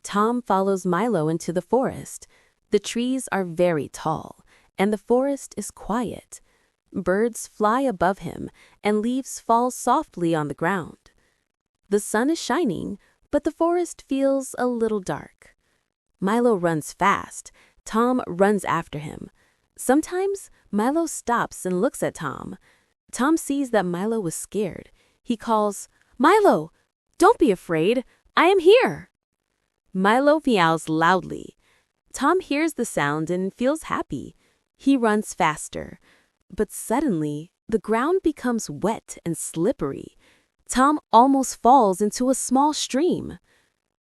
Tom follows Milo into the forest. The trees are very tall, and the forest is quiet. Birds fly above him, and leaves fall softly on the ground. The sun is shining, but the forest feels a little dark. Milo runs fast. Tom runs after him. Sometimes Milo stops and looks at Tom. Tom sees that Milo was scared. He calls, "Milo, don't be afraid. I am here." Milo meows loudly. Tom hears the sound and feels happy. He runs faster. But suddenly, the ground becomes wet and slippery. Tom almost falls into a small stream.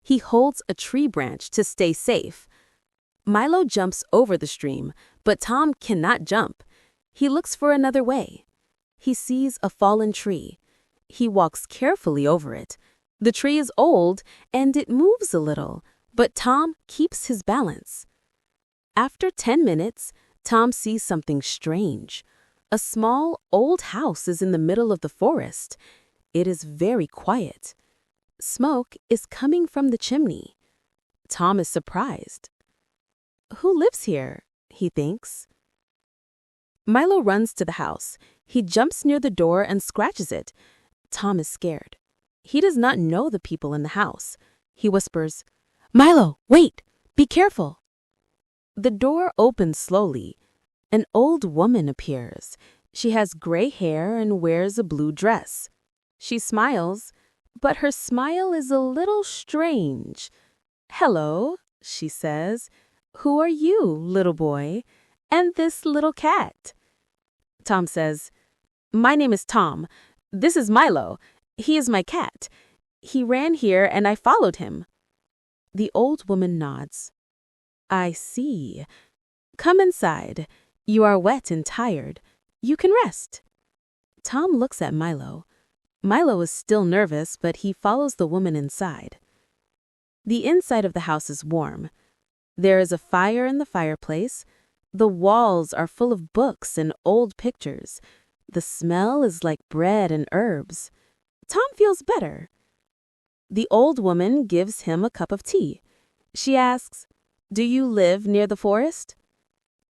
He holds a tree branch to stay safe. Milo jumps over the stream, but Tom cannot jump. He looks for another way. He sees a fallen tree. He walks carefully over it. The tree is old, and it moves a little, but Tom keeps his balance. After 10 minutes, Tom sees something strange. A small, old house is in the middle of the forest. It is very quiet. Smoke is coming from the chimney. Tom is surprised. "Who lives here?" he thinks. Milo runs to the house. He jumps near the door and scratches it. Tom is scared. He does not know the people in the house. He whispers, "Milo, wait! Be careful!" The door opens slowly. An old woman appears. She has gray hair and wears a blue dress. She smiles, but her smile is a little strange. "Hello," she says. "Who are you, little boy? And this little cat?" Tom says, "My name is Tom. This is Milo. He is my cat. He ran here and I followed him." The old woman nods. "I see. Come inside. You are wet and tired. You can rest." Tom looks at Milo. Milo is still nervous, but he follows the woman inside. The inside of the house is warm. There is a fire in the fireplace. The walls are full of books and old pictures. The smell is like bread and herbs. Tom feels better. The old woman gives him a cup of tea. She asks, "Do you live near the forest?"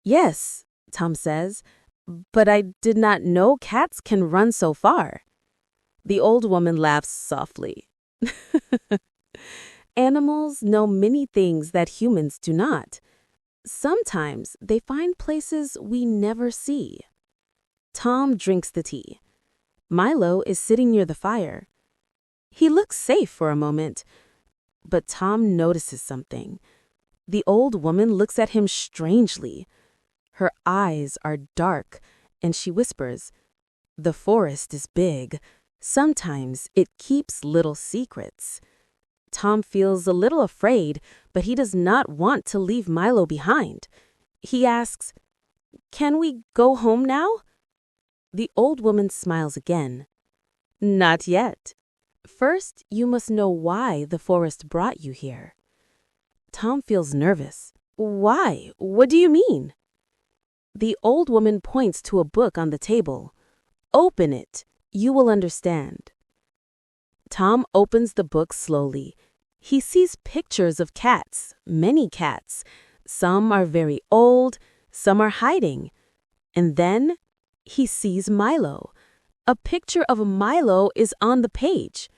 "Yes," Tom says, "but I did not know cats can run so far." The old woman laughs softly. Animals know many things that humans do not. Sometimes they find places we never see. Tom drinks the tea. Milo is sitting near the fire. He looks safe for a moment, but Tom notices something. The old woman looks at him strangely. Her eyes are dark, and she whispers, "The forest is big. Sometimes it keeps little secrets." Tom feels a little afraid, but he does not want to leave Milo behind. He asks, "Can we go home now?" The old woman smiles again. "Not yet. First, you must know why the forest brought you here." Tom feels nervous. "Why? What do you mean?" The old woman points to a book on the table. "Open it. You will understand." Tom opens the book slowly. He sees pictures of cats, many cats. Some are very old, some are hiding. And then he sees Milo. A picture of Milo is on the page.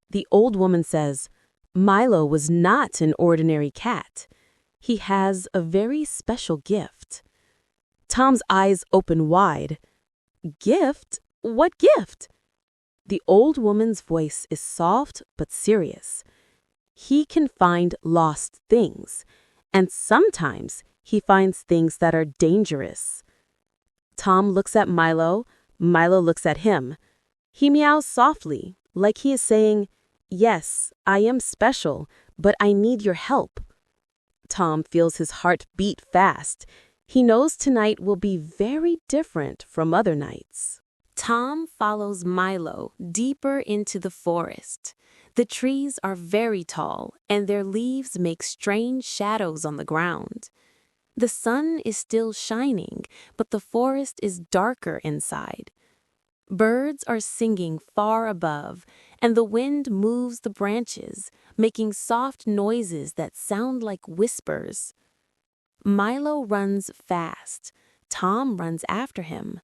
The old woman says, "Milo was not an ordinary cat. He has a very special gift." Tom's eyes open wide. "Gift? What gift?" The old woman's voice is soft but serious. "He can find lost things, and sometimes he finds things that are dangerous." Tom looks at Milo. Milo looks at him. He meows softly, like he is saying, "Yes, I am special, but I need your help." Tom feels his heart beat fast. He knows tonight will be very different from other nights. Tom follows Milo deeper into the forest. The trees are very tall, and their leaves make strange shadows on the ground. The sun is still shining, but the forest is darker inside. Birds are singing far above, and the wind moves the branches, making soft noises that sound like whispers. Milo runs fast. Tom runs after him.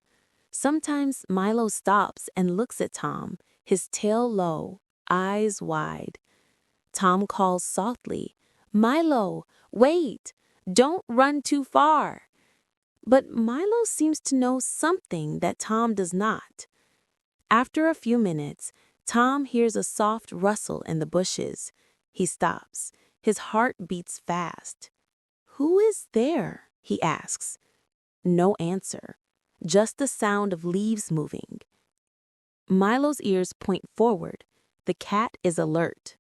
Sometimes Milo stops and looks at Tom, his tail low, eyes wide. Tom calls softly, "Milo, wait! Don't run too far!" But Milo seems to know something that Tom does not. After a few minutes, Tom hears a soft rustle in the bushes. He stops. His heart beats fast. "Who is there?" he asks. No answer, just the sound of leaves moving. Milo's ears point forward. The cat is alert.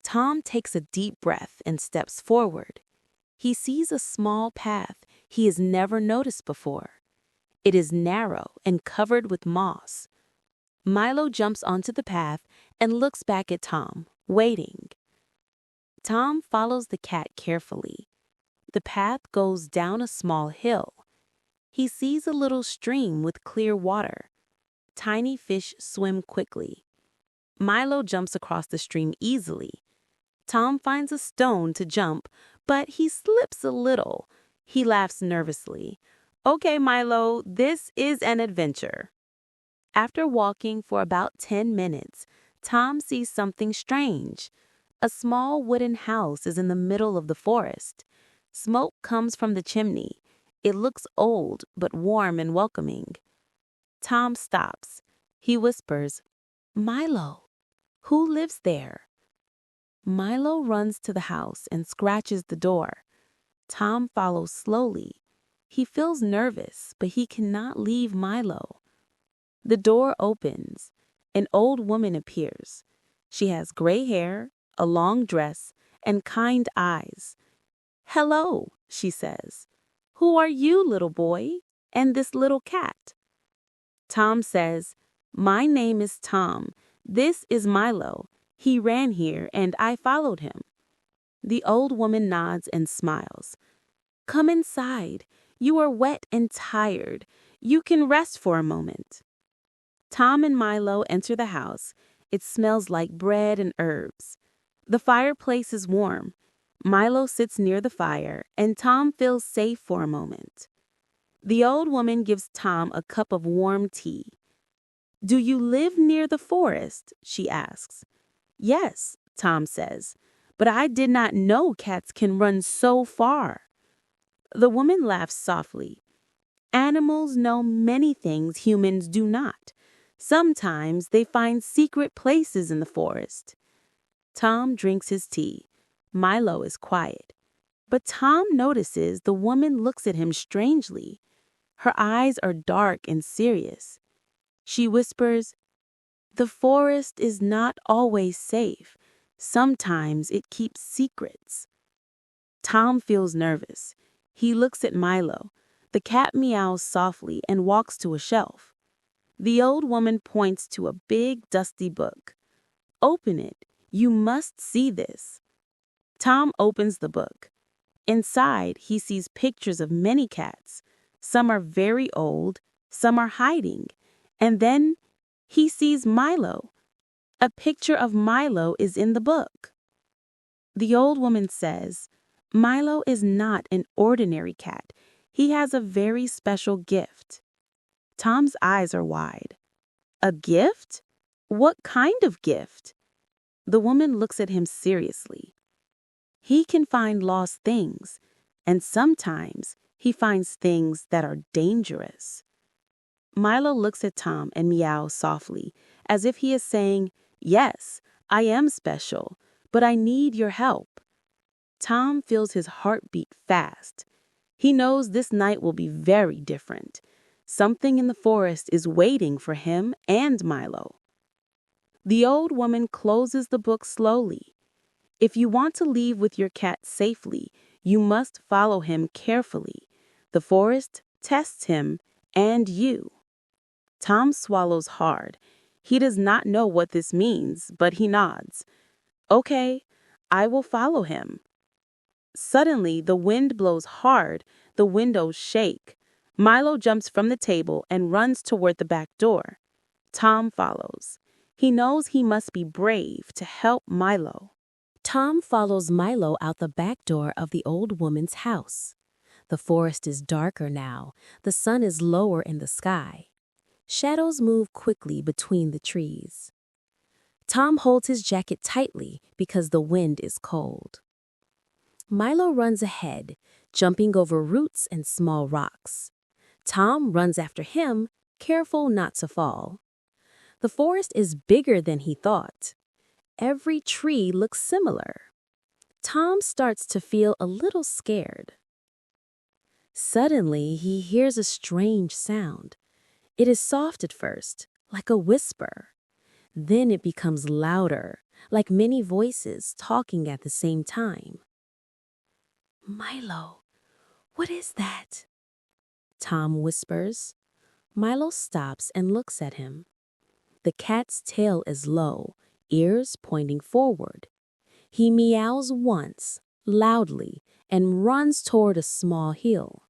Tom takes a deep breath and steps forward. He sees a small path he has never noticed before. It is narrow and covered with moss. Milo jumps onto the path and looks back at Tom, waiting. Tom follows the cat carefully. The path goes down a small hill. He sees a little stream with clear water. Tiny fish swim quickly. Milo jumps across the stream easily. Tom finds a stone to jump, but he slips a little. He laughs nervously. "Okay, Milo, this is an adventure." After walking for about 10 minutes, Tom sees something strange. A small wooden house is in the middle of the forest. Smoke comes from the chimney. It looks old, but warm and welcoming. Tom stops. He whispers, "Milo, who lives there?" Milo runs to the house and scratches the door. Tom follows slowly. He feels nervous, but he cannot leave Milo. The door opens. An old woman appears. She has gray hair, a long dress, and kind eyes. "Hello," she says. "Who are you, little boy, and this little cat?" Tom says, "My name is Tom. This is Milo. He ran here and I followed him." The old woman nods and smiles. "Come inside. You are wet and tired. You can rest for a moment." Tom and Milo enter the house. It smells like bread and herbs. The fireplace is warm. Milo sits near the fire, and Tom feels safe for a moment. The old woman gives Tom a cup of warm tea. "Do you live near the forest?" she asks. "Yes," Tom says, "but I did not know cats can run so far." The woman laughs softly. "Animals know many things humans do not. Sometimes they find secret places in the forest." Tom drinks his tea. Milo is quiet. But Tom notices the woman looks at him strangely. Her eyes are dark and serious. She whispers, "The forest is not always safe. Sometimes it keeps secrets." Tom feels nervous. He looks at Milo. The cat meows softly and walks to a shelf. The old woman points to a big, dusty book. "Open it. You must see this." Tom opens the book. Inside, he sees pictures of many cats. Some are very old, some are hiding. And then he sees Milo. A picture of Milo is in the book. The old woman says, "Milo is not an ordinary cat. He has a very special gift." Tom's eyes are wide. "A gift? What kind of gift?" The woman looks at him seriously. "He can find lost things, and sometimes he finds things that are dangerous." Milo looks at Tom and meows softly, as if he is saying, "Yes, I am special, but I need your help." Tom feels his heart beat fast. He knows this night will be very different. Something in the forest is waiting for him and Milo. The old woman closes the book slowly. "If you want to leave with your cat safely, you must follow him carefully. The forest tests him and you." Tom swallows hard. He does not know what this means, but he nods. "Okay, I will follow him." Suddenly, the wind blows hard. The windows shake. Milo jumps from the table and runs toward the back door. Tom follows. He knows he must be brave to help Milo. Tom follows Milo out the back door of the old woman's house. The forest is darker now. The sun is lower in the sky. Shadows move quickly between the trees. Tom holds his jacket tightly because the wind is cold. Milo runs ahead, jumping over roots and small rocks. Tom runs after him, careful not to fall. The forest is bigger than he thought. Every tree looks similar. Tom starts to feel a little scared. Suddenly, he hears a strange sound. It is soft at first, like a whisper. Then it becomes louder, like many voices talking at the same time. "Milo, what is that?" Tom whispers. Milo stops and looks at him. The cat's tail is low, ears pointing forward. He meows once, loudly, and runs toward a small hill.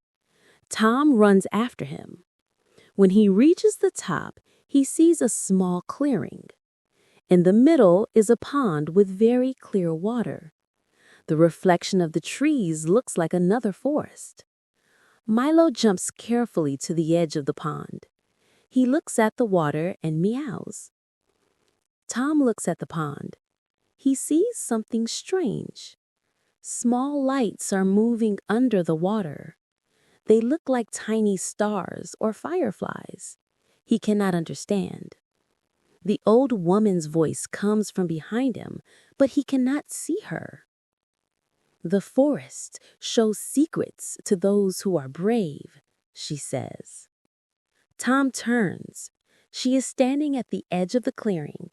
Tom runs after him. When he reaches the top, he sees a small clearing. In the middle is a pond with very clear water. The reflection of the trees looks like another forest. Milo jumps carefully to the edge of the pond. He looks at the water and meows. Tom looks at the pond. He sees something strange. Small lights are moving under the water. They look like tiny stars or fireflies. He cannot understand. The old woman's voice comes from behind him, but he cannot see her. "The forest shows secrets to those who are brave," she says. Tom turns. She is standing at the edge of the clearing.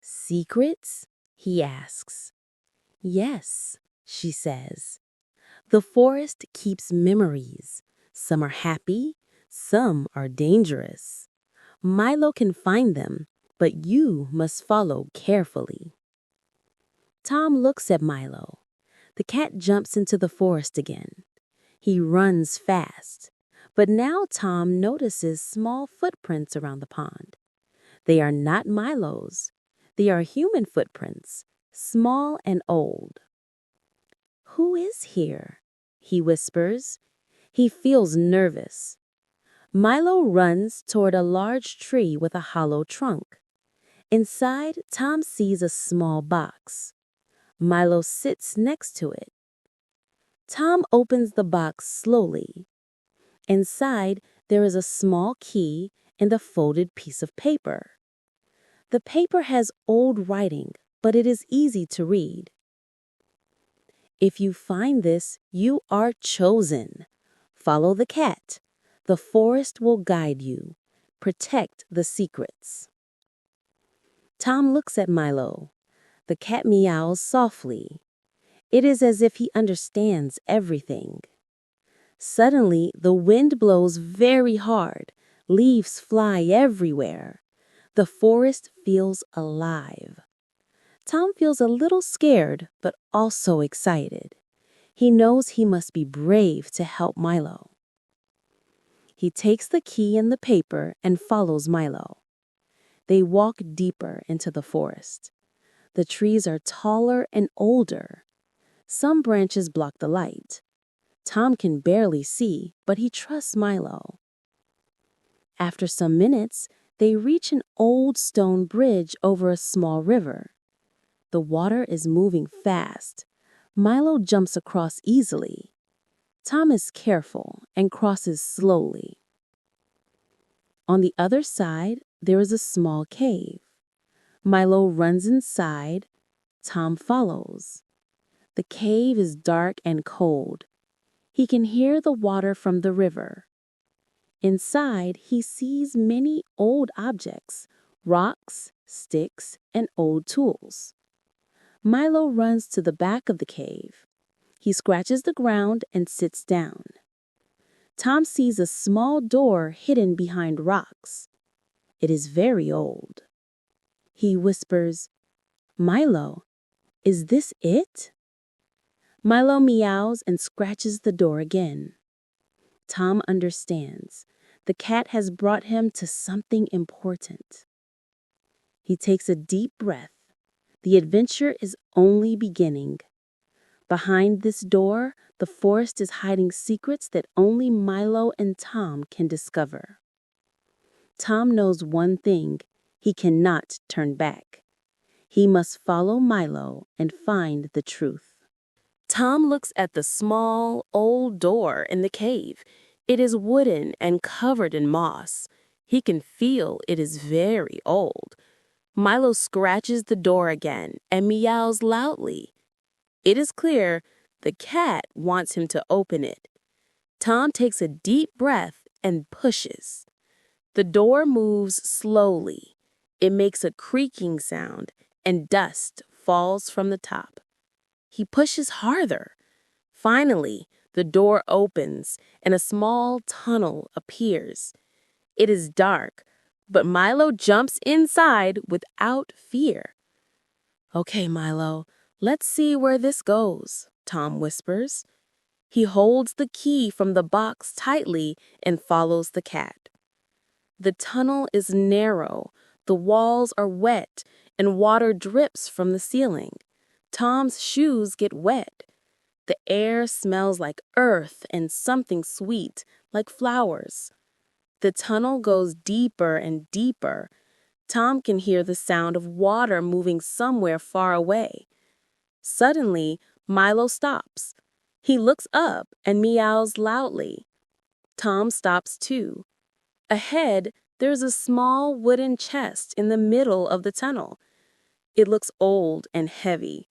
"Secrets?" he asks. "Yes," she says. "The forest keeps memories. Some are happy, some are dangerous. Milo can find them, but you must follow carefully." Tom looks at Milo. The cat jumps into the forest again. He runs fast, but now Tom notices small footprints around the pond. They are not Milo's. They are human footprints, small and old. "Who is here?" he whispers. He feels nervous. Milo runs toward a large tree with a hollow trunk. Inside, Tom sees a small box. Milo sits next to it. Tom opens the box slowly. Inside, there is a small key and a folded piece of paper. The paper has old writing, but it is easy to read. "If you find this, you are chosen. Follow the cat. The forest will guide you. Protect the secrets." Tom looks at Milo. The cat meows softly. It is as if he understands everything. Suddenly, the wind blows very hard. Leaves fly everywhere. The forest feels alive. Tom feels a little scared, but also excited. He knows he must be brave to help Milo. He takes the key and the paper and follows Milo. They walk deeper into the forest. The trees are taller and older. Some branches block the light. Tom can barely see, but he trusts Milo. After some minutes, they reach an old stone bridge over a small river. The water is moving fast. Milo jumps across easily. Tom is careful and crosses slowly. On the other side, there is a small cave. Milo runs inside. Tom follows. The cave is dark and cold. He can hear the water from the river. Inside, he sees many old objects, rocks, sticks, and old tools. Milo runs to the back of the cave. He scratches the ground and sits down. Tom sees a small door hidden behind rocks. It is very old. He whispers, "Milo, is this it?" Milo meows and scratches the door again. Tom understands. The cat has brought him to something important. He takes a deep breath. The adventure is only beginning. Behind this door, the forest is hiding secrets that only Milo and Tom can discover. Tom knows one thing: he cannot turn back. He must follow Milo and find the truth. Tom looks at the small, old door in the cave. It is wooden and covered in moss. He can feel it is very old. Milo scratches the door again and meows loudly. It is clear the cat wants him to open it. Tom takes a deep breath and pushes. The door moves slowly. It makes a creaking sound, and dust falls from the top. He pushes harder. Finally, the door opens and a small tunnel appears. It is dark, but Milo jumps inside without fear. "Okay, Milo, let's see where this goes," Tom whispers. He holds the key from the box tightly and follows the cat. The tunnel is narrow, the walls are wet, and water drips from the ceiling. Tom's shoes get wet. The air smells like earth and something sweet, like flowers. The tunnel goes deeper and deeper. Tom can hear the sound of water moving somewhere far away. Suddenly, Milo stops. He looks up and meows loudly. Tom stops too. Ahead, there's a small wooden chest in the middle of the tunnel. It looks old and heavy.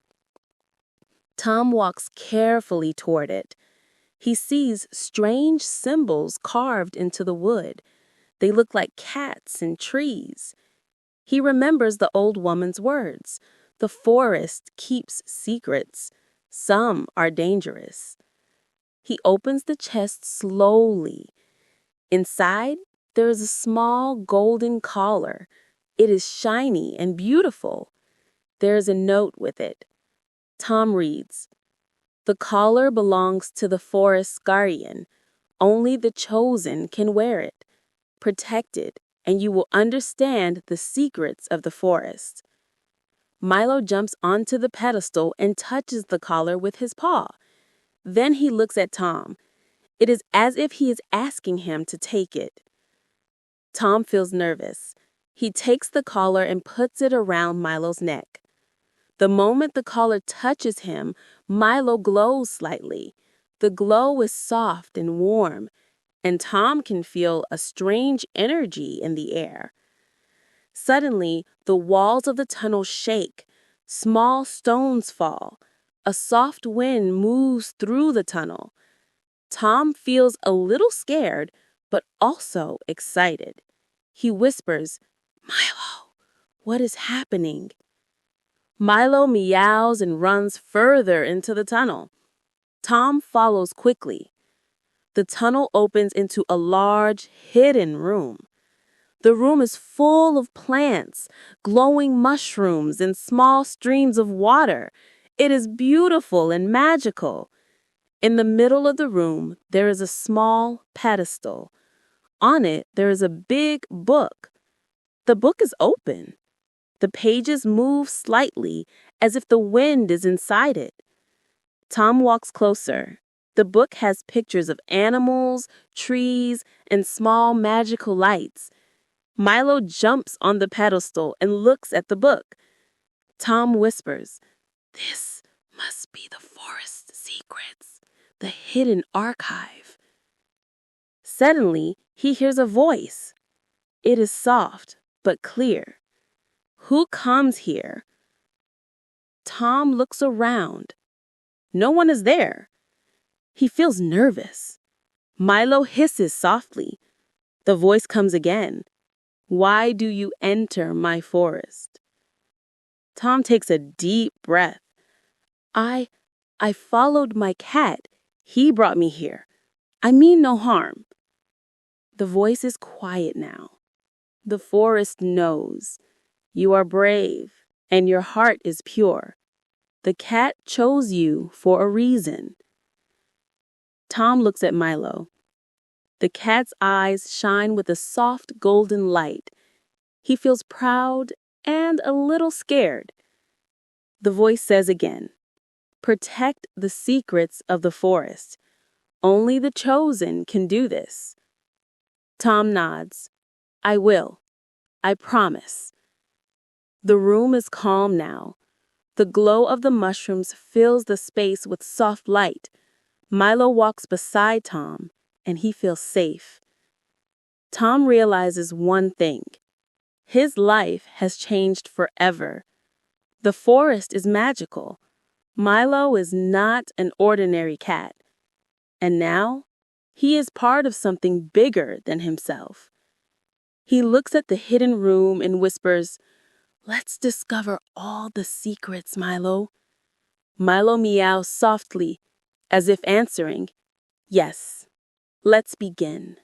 Tom walks carefully toward it. He sees strange symbols carved into the wood. They look like cats and trees. He remembers the old woman's words. The forest keeps secrets. Some are dangerous. He opens the chest slowly. Inside, there is a small golden collar. It is shiny and beautiful. There is a note with it. Tom reads, "The collar belongs to the forest's guardian. Only the chosen can wear it. Protect it, and you will understand the secrets of the forest." Milo jumps onto the pedestal and touches the collar with his paw. Then he looks at Tom. It is as if he is asking him to take it. Tom feels nervous. He takes the collar and puts it around Milo's neck. The moment the collar touches him, Milo glows slightly. The glow is soft and warm, and Tom can feel a strange energy in the air. Suddenly, the walls of the tunnel shake. Small stones fall. A soft wind moves through the tunnel. Tom feels a little scared, but also excited. He whispers, "Milo, what is happening?" Milo meows and runs further into the tunnel. Tom follows quickly. The tunnel opens into a large, hidden room. The room is full of plants, glowing mushrooms, and small streams of water. It is beautiful and magical. In the middle of the room, there is a small pedestal. On it, there is a big book. The book is open. The pages move slightly, as if the wind is inside it. Tom walks closer. The book has pictures of animals, trees, and small magical lights. Milo jumps on the pedestal and looks at the book. Tom whispers, "This must be the forest's secrets, the hidden archive." Suddenly, he hears a voice. It is soft, but clear. "Who comes here?" Tom looks around. No one is there. He feels nervous. Milo hisses softly. The voice comes again. "Why do you enter my forest?" Tom takes a deep breath. I followed my cat. He brought me here. I mean no harm." The voice is quiet now. The forest knows. You are brave, and your heart is pure. The cat chose you for a reason. Tom looks at Milo. The cat's eyes shine with a soft golden light. He feels proud and a little scared. The voice says again, "Protect the secrets of the forest. Only the chosen can do this." Tom nods. "I will. I promise." The room is calm now. The glow of the mushrooms fills the space with soft light. Milo walks beside Tom, and he feels safe. Tom realizes one thing. His life has changed forever. The forest is magical. Milo is not an ordinary cat. And now, he is part of something bigger than himself. He looks at the hidden room and whispers, "Let's discover all the secrets, Milo." Milo meows softly, as if answering, "Yes, let's begin."